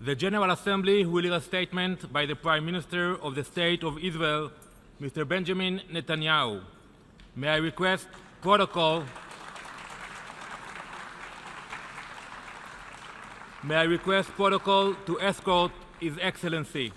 The General Assembly will hear a statement by the Prime Minister of the State of Israel, Mr. Benjamin Netanyahu. May I request protocol to escort His Excellency.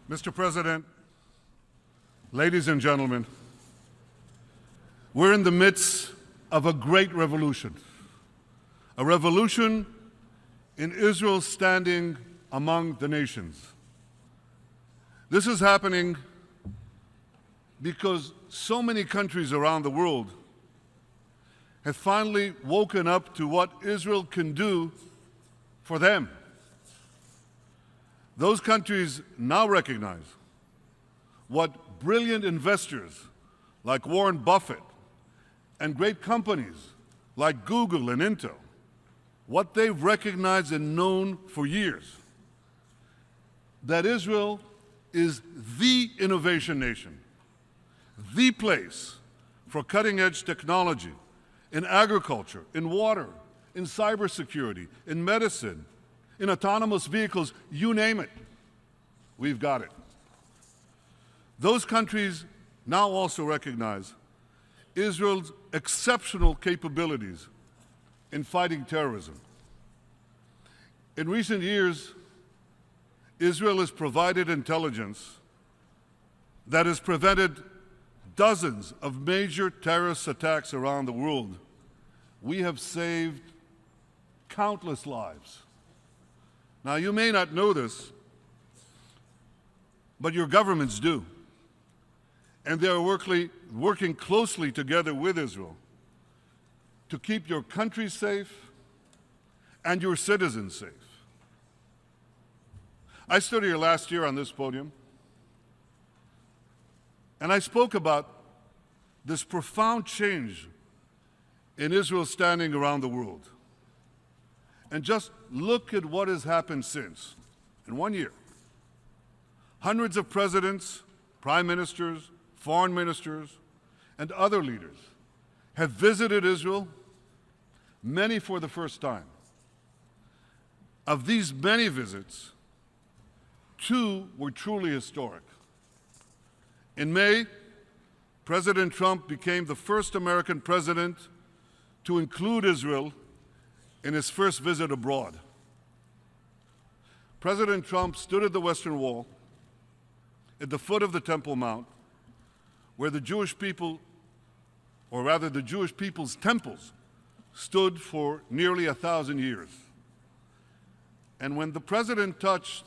Mr. President, ladies and gentlemen, we're in the midst of a great revolution, a revolution in Israel's standing among the nations. This is happening because so many countries around the world have finally woken up to what Israel can do for them. Those countries now recognize what brilliant investors like Warren Buffett and great companies like Google and Intel, what they've recognized and known for years, that Israel is the innovation nation, the place for cutting-edge technology in agriculture, in water, in cybersecurity, in medicine, in autonomous vehicles, you name it, we've got it. Those countries now also recognize Israel's exceptional capabilities in fighting terrorism. In recent years, Israel has provided intelligence that has prevented dozens of major terrorist attacks around the world. We have saved countless lives. Now, you may not know this, but your governments do. And they are working closely together with Israel to keep your country safe and your citizens safe. I stood here last year on this podium, and I spoke about this profound change in Israel's standing around the world. And just look at what has happened since, in 1 year. Hundreds of presidents, prime ministers, foreign ministers, and other leaders have visited Israel, many for the first time. Of these many visits, 2 were truly historic. In May, President Trump became the first American president to include Israel in his first visit abroad. President Trump stood at the Western Wall, at the foot of the Temple Mount, where the Jewish people, or rather the Jewish people's temples, stood for nearly 1,000 years. And when the president touched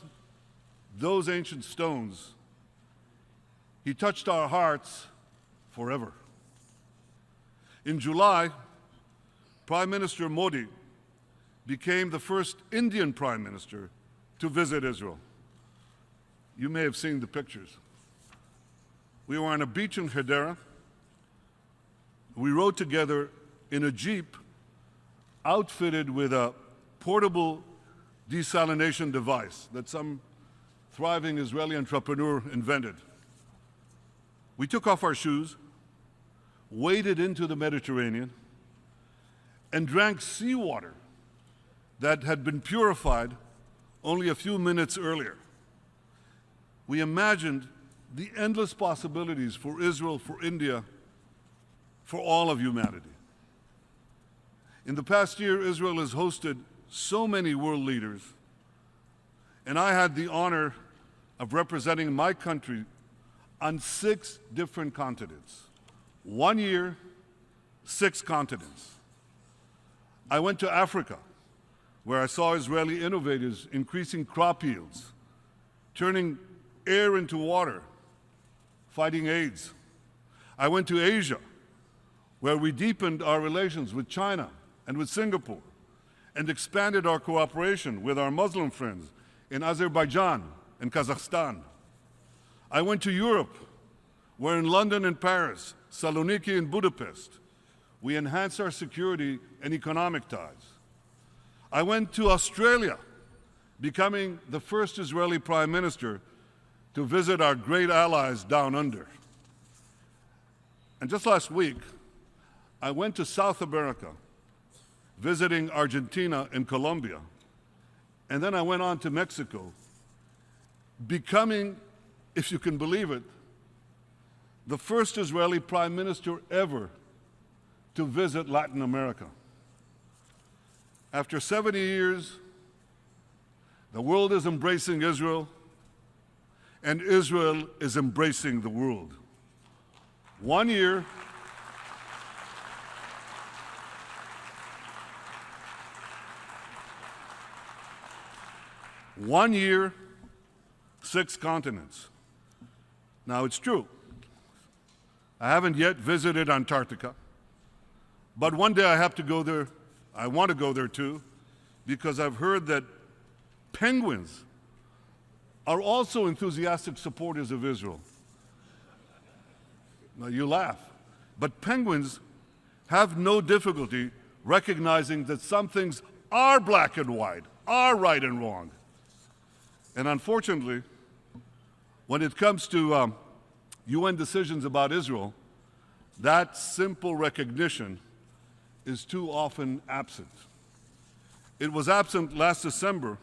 those ancient stones, he touched our hearts forever. In July, Prime Minister Modi became the first Indian Prime Minister to visit Israel. You may have seen the pictures. We were on a beach in Hedera. We rode together in a Jeep outfitted with a portable desalination device that some thriving Israeli entrepreneur invented. We took off our shoes, waded into the Mediterranean, and drank seawater that had been purified only a few minutes earlier. We imagined the endless possibilities for Israel, for India, for all of humanity. In the past year, Israel has hosted so many world leaders, and I had the honor of representing my country on 6 different continents. 1 year, 6 continents. I went to Africa, where I saw Israeli innovators increasing crop yields, turning air into water, fighting AIDS. I went to Asia, where we deepened our relations with China and with Singapore, and expanded our cooperation with our Muslim friends in Azerbaijan and Kazakhstan. I went to Europe, where in London and Paris, Saloniki and Budapest, we enhanced our security and economic ties. I went to Australia, becoming the first Israeli Prime Minister to visit our great allies down under. And just last week, I went to South America, visiting Argentina and Colombia. And then I went on to Mexico, becoming, if you can believe it, the first Israeli Prime Minister ever to visit Latin America. After 70 years, the world is embracing Israel, and Israel is embracing the world. 1 year, one year, 6 continents. Now, it's true. I haven't yet visited Antarctica, but one day I have to go there. I want to go there too, because I've heard that penguins are also enthusiastic supporters of Israel. Now, you laugh, but penguins have no difficulty recognizing that some things are black and white, are right and wrong. And unfortunately, when it comes to UN decisions about Israel, that simple recognition is too often absent. It was absent last December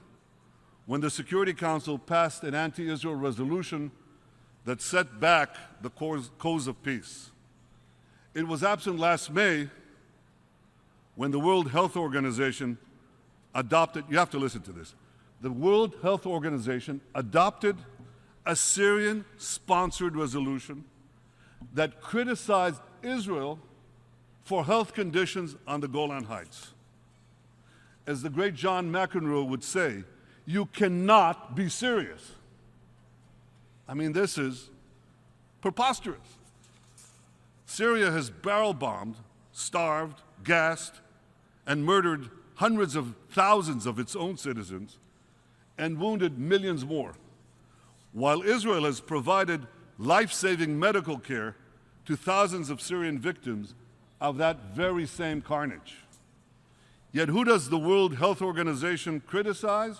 when the Security Council passed an anti-Israel resolution that set back the cause of peace. It was absent last May when the World Health Organization adopted, you have to listen to this, the World Health Organization adopted a Syrian-sponsored resolution that criticized Israel for health conditions on the Golan Heights. As the great John McEnroe would say, you cannot be serious. I mean, this is preposterous. Syria has barrel-bombed, starved, gassed, and murdered hundreds of thousands of its own citizens and wounded millions more, while Israel has provided life-saving medical care to thousands of Syrian victims of that very same carnage. Yet who does the World Health Organization criticize?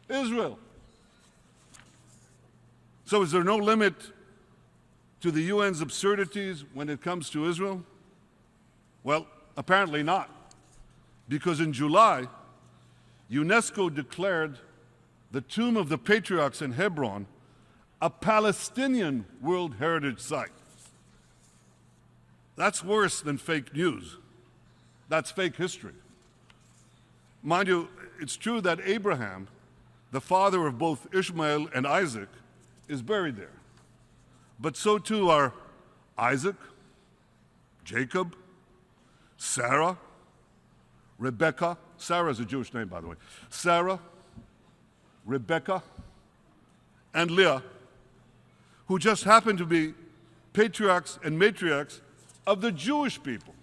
Israel. So is there no limit to the UN's absurdities when it comes to Israel? Well, apparently not, because in July, UNESCO declared the Tomb of the Patriarchs in Hebron a Palestinian World Heritage Site. That's worse than fake news. That's fake history. Mind you, it's true that Abraham, the father of both Ishmael and Isaac, is buried there. But so too are Isaac, Jacob, Sarah, Rebecca. Sarah is a Jewish name, by the way. Sarah, Rebecca, and Leah, who just happen to be patriarchs and matriarchs of the Jewish people.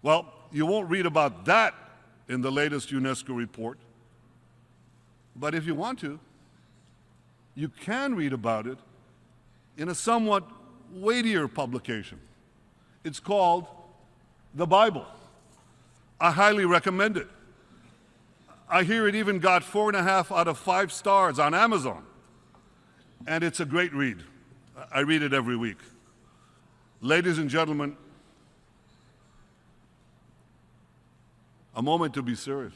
Well, you won't read about that in the latest UNESCO report, but if you want to, you can read about it in a somewhat weightier publication. It's called The Bible. I highly recommend it. I hear it even got 4.5 out of 5 stars on Amazon, and it's a great read. I read it every week. Ladies and gentlemen, a moment to be serious.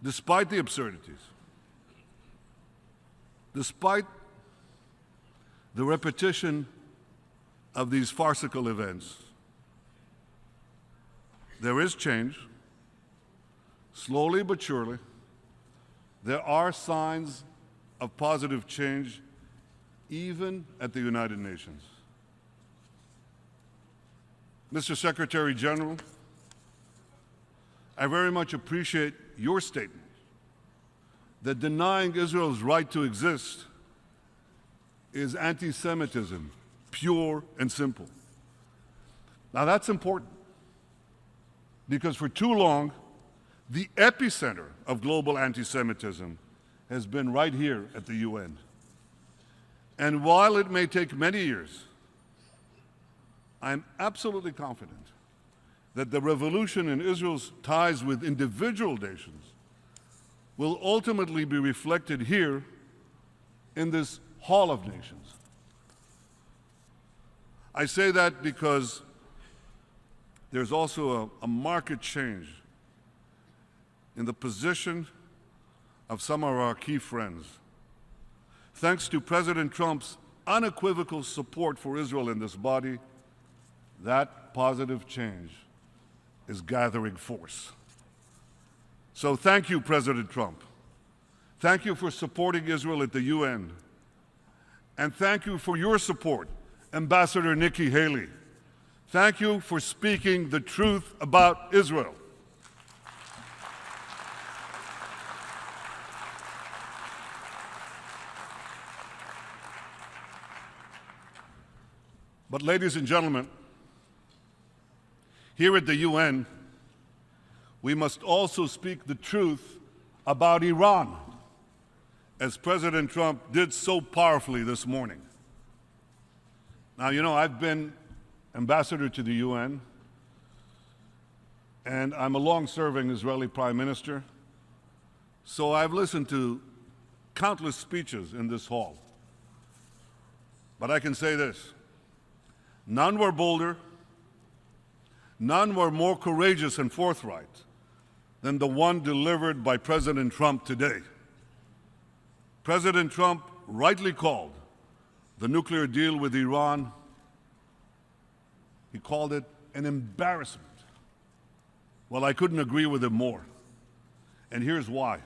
Despite the absurdities, despite the repetition of these farcical events, there is change. Slowly but surely, there are signs of positive change even at the United Nations. Mr. Secretary General, I very much appreciate your statement that denying Israel's right to exist is anti-Semitism, pure and simple. Now that's important, because for too long, the epicenter of global anti-Semitism has been right here at the UN. And while it may take many years, I'm absolutely confident that the revolution in Israel's ties with individual nations will ultimately be reflected here in this Hall of Nations. I say that because there's also a marked change in the position of some of our key friends. Thanks to President Trump's unequivocal support for Israel in this body, that positive change is gathering force. So thank you, President Trump. Thank you for supporting Israel at the UN. And thank you for your support, Ambassador Nikki Haley. Thank you for speaking the truth about Israel. But ladies and gentlemen, here at the UN, we must also speak the truth about Iran, as President Trump did so powerfully this morning. Now, you know, I've been ambassador to the UN, and I'm a long-serving Israeli Prime Minister, so I've listened to countless speeches in this hall. But I can say this: none were bolder, none were more courageous and forthright than the one delivered by President Trump today. President Trump rightly called the nuclear deal with Iran, he called it an embarrassment. Well, I couldn't agree with him more. And here's why.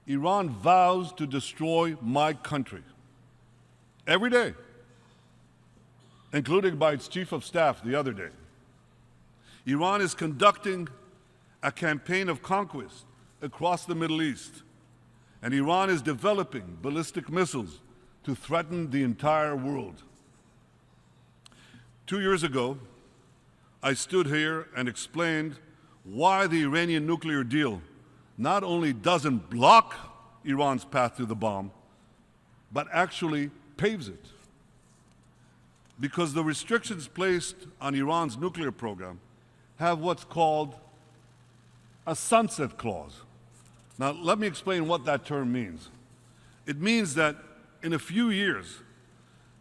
Iran vows to destroy my country every day, including by its chief of staff the other day. Iran is conducting a campaign of conquest across the Middle East, and Iran is developing ballistic missiles to threaten the entire world. 2 years ago, I stood here and explained why the Iranian nuclear deal not only doesn't block Iran's path to the bomb, but actually paves it. Because the restrictions placed on Iran's nuclear program have what's called a sunset clause. Now, let me explain what that term means. It means that in a few years,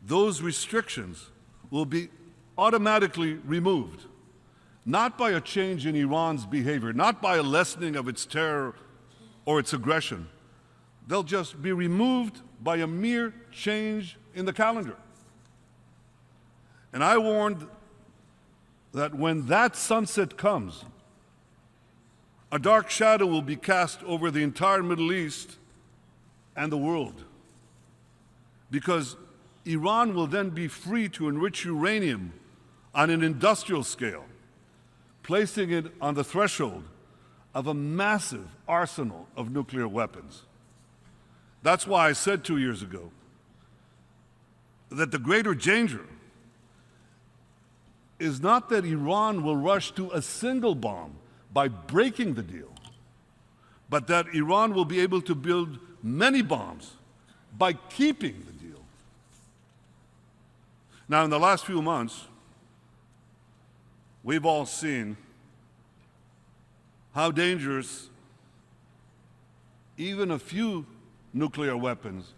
those restrictions will be automatically removed, not by a change in Iran's behavior, not by a lessening of its terror or its aggression. They'll just be removed by a mere change in the calendar. And I warned that when that sunset comes, a dark shadow will be cast over the entire Middle East and the world, because Iran will then be free to enrich uranium on an industrial scale, placing it on the threshold of a massive arsenal of nuclear weapons. That's why I said 2 years ago that the greater danger is not that Iran will rush to a single bomb by breaking the deal, but that Iran will be able to build many bombs by keeping the deal. Now, in the last few months, we've all seen how dangerous even a few nuclear weapons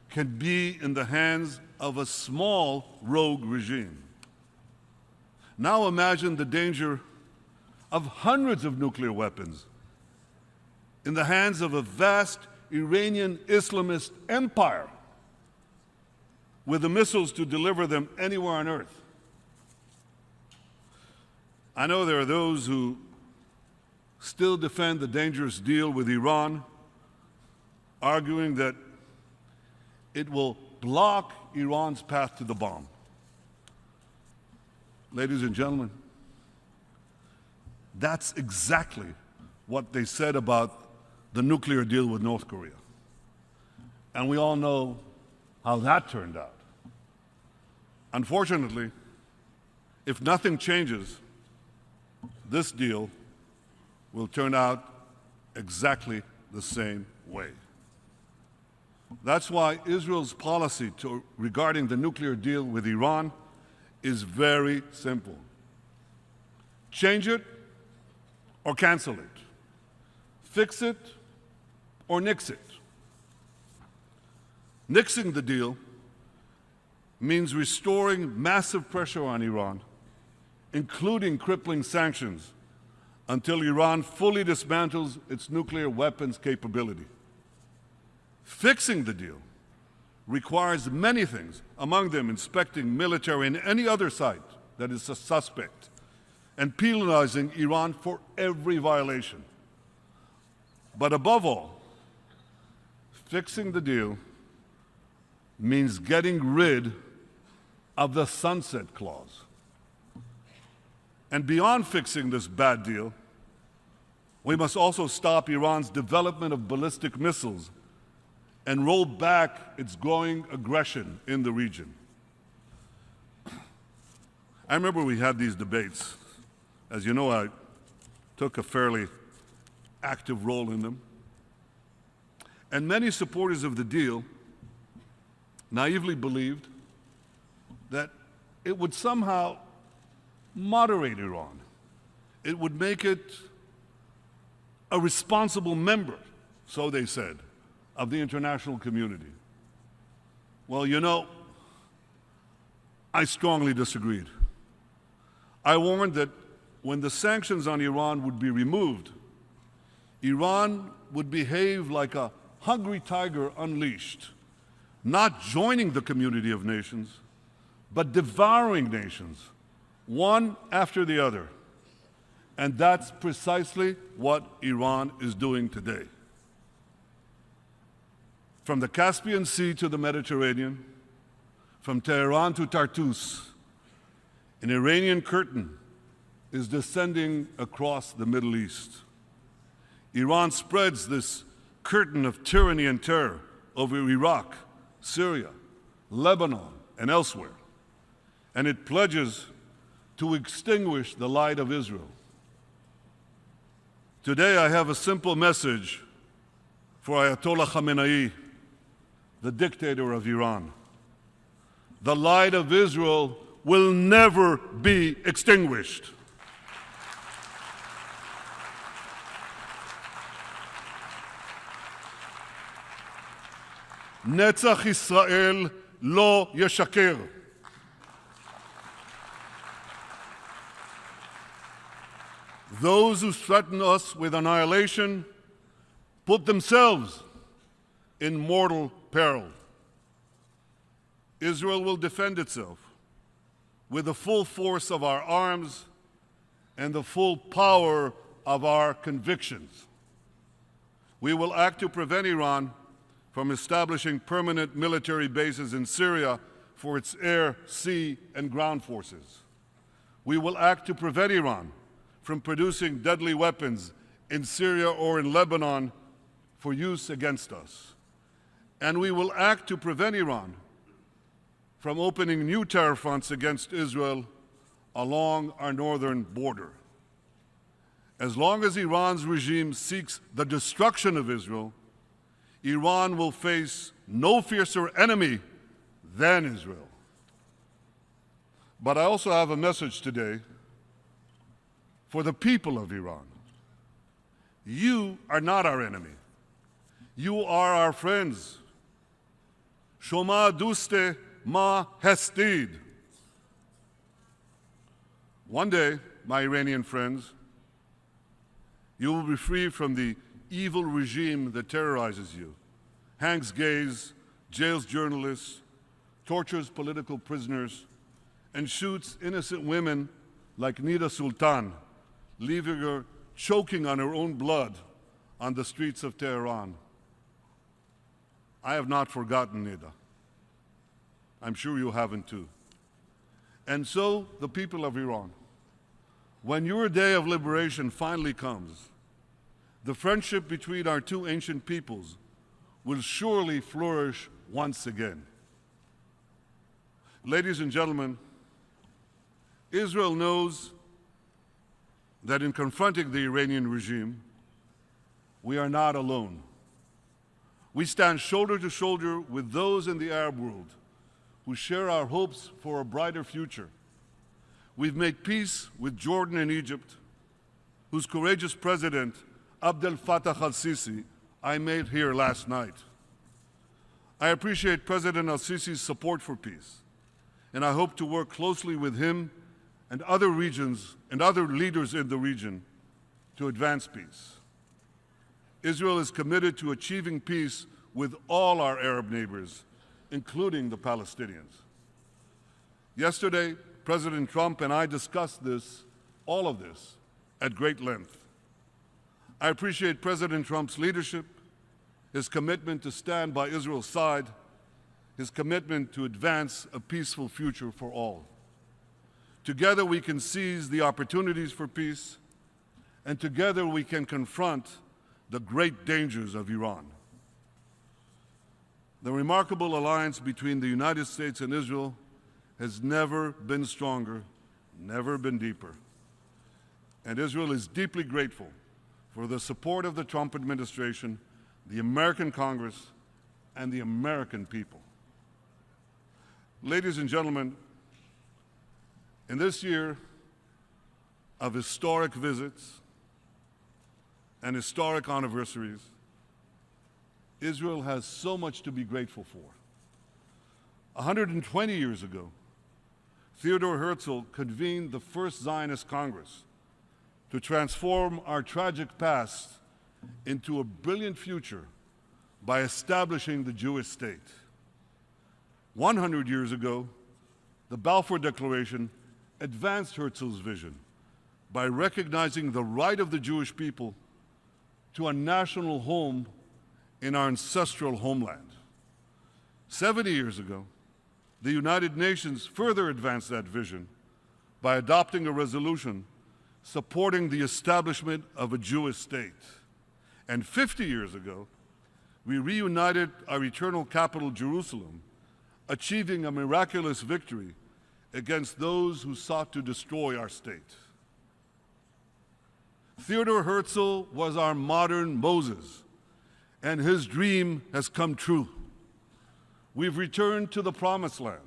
can be in the hands of a small rogue regime. Now imagine the danger of hundreds of nuclear weapons in the hands of a vast Iranian Islamist empire with the missiles to deliver them anywhere on earth. I know there are those who still defend the dangerous deal with Iran, arguing that it will block Iran's path to the bomb. Ladies and gentlemen, that's exactly what they said about the nuclear deal with North Korea. And we all know how that turned out. Unfortunately, if nothing changes, this deal will turn out exactly the same way. That's why Israel's policy regarding the nuclear deal with Iran is very simple. Change it or cancel it. Fix it or nix it. Nixing the deal means restoring massive pressure on Iran, including crippling sanctions, until Iran fully dismantles its nuclear weapons capability. Fixing the deal requires many things, among them inspecting military and any other site that is a suspect, and penalizing Iran for every violation. But above all, fixing the deal means getting rid of the sunset clause. And beyond fixing this bad deal, we must also stop Iran's development of ballistic missiles and roll back its growing aggression in the region. I remember we had these debates. As you know, I took a fairly active role in them. And many supporters of the deal naively believed that it would somehow moderate Iran. It would make it a responsible member, so they said, of the international community. Well, you know, I strongly disagreed. I warned that when the sanctions on Iran would be removed, Iran would behave like a hungry tiger unleashed, not joining the community of nations, but devouring nations, one after the other. And that's precisely what Iran is doing today. From the Caspian Sea to the Mediterranean, from Tehran to Tartus, an Iranian curtain is descending across the Middle East. Iran spreads this curtain of tyranny and terror over Iraq, Syria, Lebanon, and elsewhere, and it pledges to extinguish the light of Israel. Today I have a simple message for Ayatollah Khamenei, the dictator of Iran. The light of Israel will never be extinguished. Netzach Israel lo yeshaker. Those who threaten us with annihilation put themselves in mortal peril. Israel will defend itself with the full force of our arms and the full power of our convictions. We will act to prevent Iran from establishing permanent military bases in Syria for its air, sea, and ground forces. We will act to prevent Iran from producing deadly weapons in Syria or in Lebanon for use against us. And we will act to prevent Iran from opening new terror fronts against Israel along our northern border. As long as Iran's regime seeks the destruction of Israel, Iran will face no fiercer enemy than Israel. But I also have a message today for the people of Iran. You are not our enemy. You are our friends. Shoma duste ma hestid. One day, my Iranian friends, you will be free from the evil regime that terrorizes you, hangs gays, jails journalists, tortures political prisoners, and shoots innocent women like Nida Sultan, leaving her choking on her own blood on the streets of Tehran. I have not forgotten Nida. I'm sure you haven't too. And so, the people of Iran, when your day of liberation finally comes, the friendship between our two ancient peoples will surely flourish once again. Ladies and gentlemen, Israel knows that in confronting the Iranian regime, we are not alone. We stand shoulder to shoulder with those in the Arab world who share our hopes for a brighter future. We've made peace with Jordan and Egypt, whose courageous president, Abdel Fattah al-Sisi, I met here last night. I appreciate President al-Sisi's support for peace, and I hope to work closely with him and other regions and other leaders in the region to advance peace. Israel is committed to achieving peace with all our Arab neighbors, including the Palestinians. Yesterday, President Trump and I discussed all of this, at great length. I appreciate President Trump's leadership, his commitment to stand by Israel's side, his commitment to advance a peaceful future for all. Together we can seize the opportunities for peace, and together we can confront the great dangers of Iran. The remarkable alliance between the United States and Israel has never been stronger, never been deeper. And Israel is deeply grateful for the support of the Trump administration, the American Congress, and the American people. Ladies and gentlemen, in this year of historic visits and historic anniversaries, Israel has so much to be grateful for. 120 years ago, Theodor Herzl convened the first Zionist Congress to transform our tragic past into a brilliant future by establishing the Jewish state. 100 years ago, the Balfour Declaration advanced Herzl's vision by recognizing the right of the Jewish people to a national home in our ancestral homeland. 70 years ago, the United Nations further advanced that vision by adopting a resolution supporting the establishment of a Jewish state. And 50 years ago, we reunited our eternal capital, Jerusalem, achieving a miraculous victory against those who sought to destroy our state. Theodor Herzl was our modern Moses, and his dream has come true. We've returned to the Promised Land,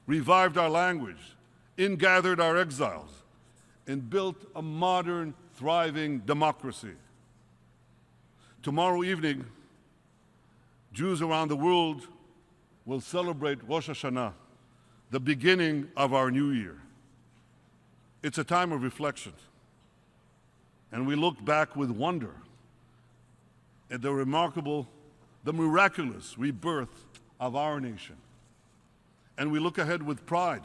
revived our language, ingathered our exiles, and built a modern, thriving democracy. Tomorrow evening, Jews around the world will celebrate Rosh Hashanah, the beginning of our new year. It's a time of reflection, and we look back with wonder at the miraculous rebirth of our nation. And we look ahead with pride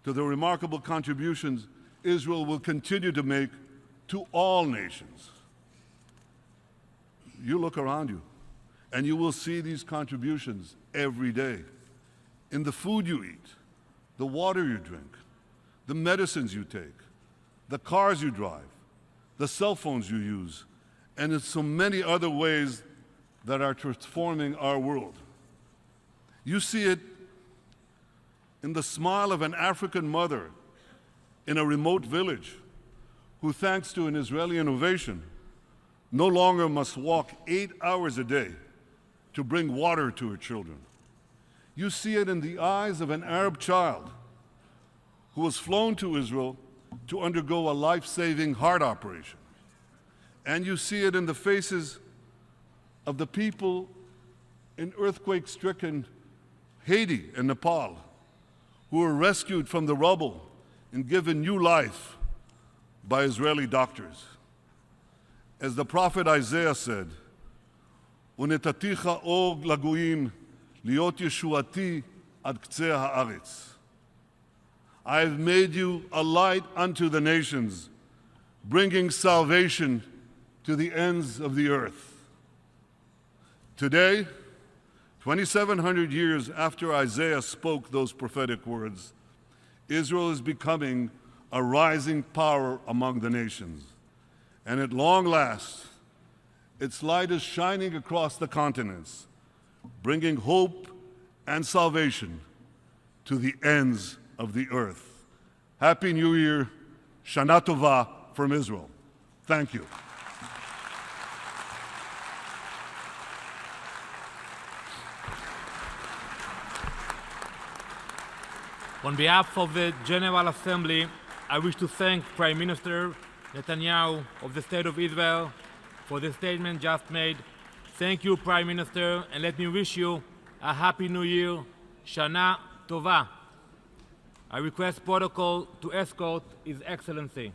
to the remarkable contributions Israel will continue to make to all nations. You look around you, and you will see these contributions every day. In the food you eat, the water you drink, the medicines you take, the cars you drive, the cell phones you use, and in so many other ways that are transforming our world. You see it in the smile of an African mother in a remote village who, thanks to an Israeli innovation, no longer must walk 8 hours a day to bring water to her children. You see it in the eyes of an Arab child who was flown to Israel to undergo a life-saving heart operation. And you see it in the faces of the people in earthquake-stricken Haiti and Nepal who were rescued from the rubble and given new life by Israeli doctors. As the prophet Isaiah said, "Unetaticha or lagoyim liot yeshuati ad ktseh haaretz." I have made you a light unto the nations, bringing salvation to the ends of the earth. Today, 2,700 years after Isaiah spoke those prophetic words, Israel is becoming a rising power among the nations. And at long last, its light is shining across the continents, bringing hope and salvation to the ends of the earth. Happy New Year, Shana Tova from Israel. Thank you. On behalf of the General Assembly, I wish to thank Prime Minister Netanyahu of the State of Israel for the statement just made. Thank you, Prime Minister, and let me wish you a Happy New Year, Shana Tova. I request protocol to escort His Excellency.